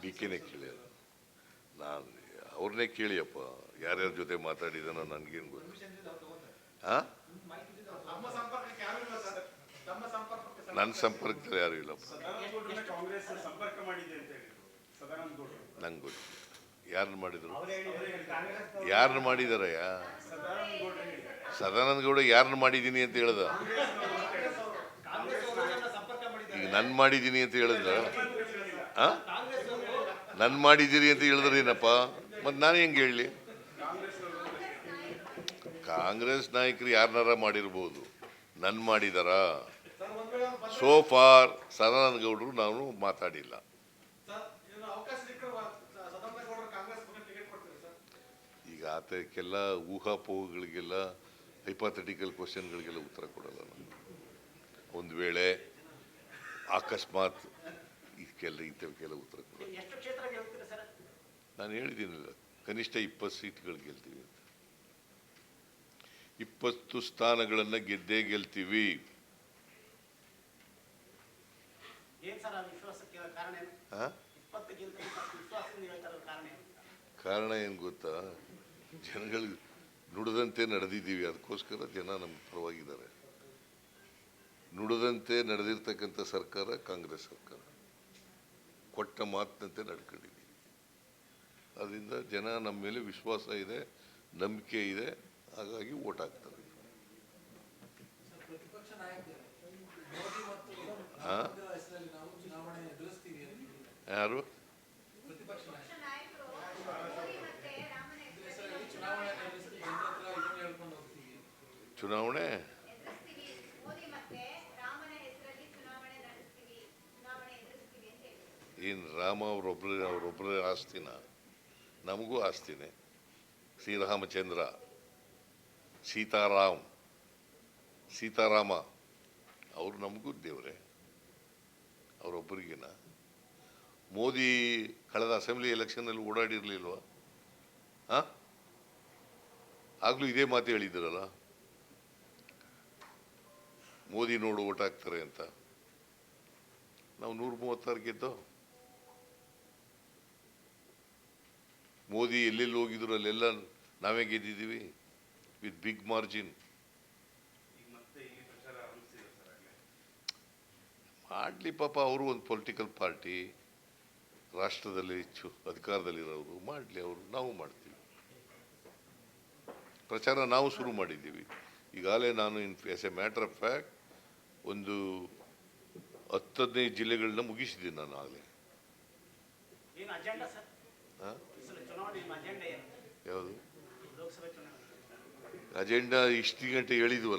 ಬಿಕೆನೇ ಕೇಳಿ ನಾನು ಅವ್ರನ್ನೇ ಕೇಳಿಯಪ್ಪ ಯಾರ್ಯಾರ ಜೊತೆ ಮಾತಾಡಿದಾನೋ ನನಗೇನು ಗೊತ್ತು. ಹಾಂ, ನನ್ನ ಸಂಪರ್ಕದಲ್ಲಿ ಯಾರು ಇಲ್ಲಪ್ಪ. ನಂಗೆ ಗೊತ್ತು ಯಾರನ್ನ ಮಾಡಿದ್ರು, ಯಾರನ್ನ ಮಾಡಿದಾರಯ್ಯ. ಸದಾನಂದ ಗೌಡ ಯಾರನ್ನ ಮಾಡಿದ್ದೀನಿ ಅಂತ ಹೇಳ್ದ. ಈಗ ನನ್ನ ಮಾಡಿದ್ದೀನಿ ಅಂತ ಹೇಳಿದ್ರ, ನನ್ನ ಮಾಡಿದ್ದೀರಿ ಅಂತ ಹೇಳಿದ್ರೇನಪ್ಪ, ಮತ್ತು ನಾನು ಹೆಂಗೆ ಹೇಳಲಿ. ಕಾಂಗ್ರೆಸ್ ನಾಯಕರು ಯಾರನ್ನಾರ ಮಾಡಿರ್ಬೋದು, ನನ್ನ ಮಾಡಿದಾರ. ಸೋ ಫಾರ್ ಸದಾನಂದ ಗೌಡರು ನಾನು ಮಾತಾಡಿಲ್ಲ. ಈಗ ಆತಕ್ಕೆಲ್ಲ ಊಹಾಪೋಹಗಳಿಗೆಲ್ಲ ಹೈಪಾಥೆಟಿಕಲ್ ಕ್ವಶನ್ಗಳಿಗೆಲ್ಲ ಉತ್ತರ ಕೊಡಲ್ಲ ನಾನು. ಒಂದು ವೇಳೆ ಅಕಸ್ಮಾತ್ ಇಂಥವಕ್ಕೆಲ್ಲ ಉತ್ತರ ಕೊಡಲ್ಲ. ನಾನು ಹೇಳಿದ್ದೀನಿಲ್ಲ, ಕನಿಷ್ಠ 20 ಸೀಟ್ಗಳು ಗೆಲ್ತೀವಿ ಅಂತ. 20 ಸ್ಥಾನಗಳನ್ನು ಗೆದ್ದೇ ಗೆಲ್ತೀವಿ. ಕಾರಣ ಏನು ಗೊತ್ತಾ, ಜನಗಳು ನುಡಿದಂತೆ ನಡೆದಿದ್ದೀವಿ, ಅದಕ್ಕೋಸ್ಕರ ಜನ ನಮ್ಮ ಪರವಾಗಿದ್ದಾರೆ. ನುಡಿದಂತೆ ನಡೆದಿರ್ತಕ್ಕಂಥ ಸರ್ಕಾರ ಕಾಂಗ್ರೆಸ್ ಸರ್ಕಾರ, ಕೊಟ್ಟ ಮಾತಿನಂತೆ ನಡ್ಕೊಂಡಿದ್ದೀವಿ. ಅದರಿಂದ ಜನ ನಮ್ಮ ಮೇಲೆ ವಿಶ್ವಾಸ ಇದೆ, ನಂಬಿಕೆ ಇದೆ, ಹಾಗಾಗಿ ವೋಟ್ ಹಾಕ್ತಾರೆ. ಯಾರು ಚುನಾವಣೆ ಏನು ರಾಮ ಅವರೊಬ್ಬರ ಆಸ್ತಿನ, ನಮಗೂ ಆಸ್ತಿನೇ. ಶ್ರೀರಾಮಚಂದ್ರ, ಸೀತಾರಾಮ ಅವರು ನಮಗೂ ದೇವರೇ, ಅವರೊಬ್ಬರಿಗೇನ. ಮೋದಿ ಕಳೆದ ಅಸೆಂಬ್ಲಿ ಎಲೆಕ್ಷನ್ನಲ್ಲಿ ಓಡಾಡಿರ್ಲಿಲ್ವಾ? ಆಗ್ಲೂ ಇದೇ ಮಾತು ಹೇಳಿದ್ರಲ್ಲ, ಮೋದಿ ನೋಡು ಓಟ್ ಹಾಕ್ತಾರೆ ಅಂತ. ನಾವು 136 ಗೆದ್ದೋ. ಮೋದಿ ಎಲ್ಲೆಲ್ಲಿ ಹೋಗಿದ್ರು ಅಲ್ಲೆಲ್ಲ ನಾವೇ ಗೆದ್ದಿದ್ದೀವಿ ವಿತ್ ಬಿಗ್ ಮಾರ್ಜಿನ್. ಮಾಡಲಿ ಪಾಪ, ಅವರು ಒಂದು ಪೊಲಿಟಿಕಲ್ ಪಾರ್ಟಿ, ರಾಷ್ಟ್ರದಲ್ಲಿ ಹೆಚ್ಚು ಅಧಿಕಾರದಲ್ಲಿರೋರು ಮಾಡಲಿ, ಅವರು. ನಾವು ಮಾಡ್ತೀವಿ ಪ್ರಚಾರ, ನಾವು ಶುರು ಮಾಡಿದ್ದೀವಿ ಈಗಾಗಲೇ. ನಾನು as A matter of fact ಒಂದು 10-15 ಜಿಲ್ಲೆಗಳನ್ನ ಮುಗಿಸಿದ್ದೀನಿ ನಾನು ಆಗಲೇ. ಯಾವುದು ಅಜೆಂಡಾ ಇಷ್ಟು ಗಂಟೆ ಹೇಳಿದ್ವಲ್ಲ.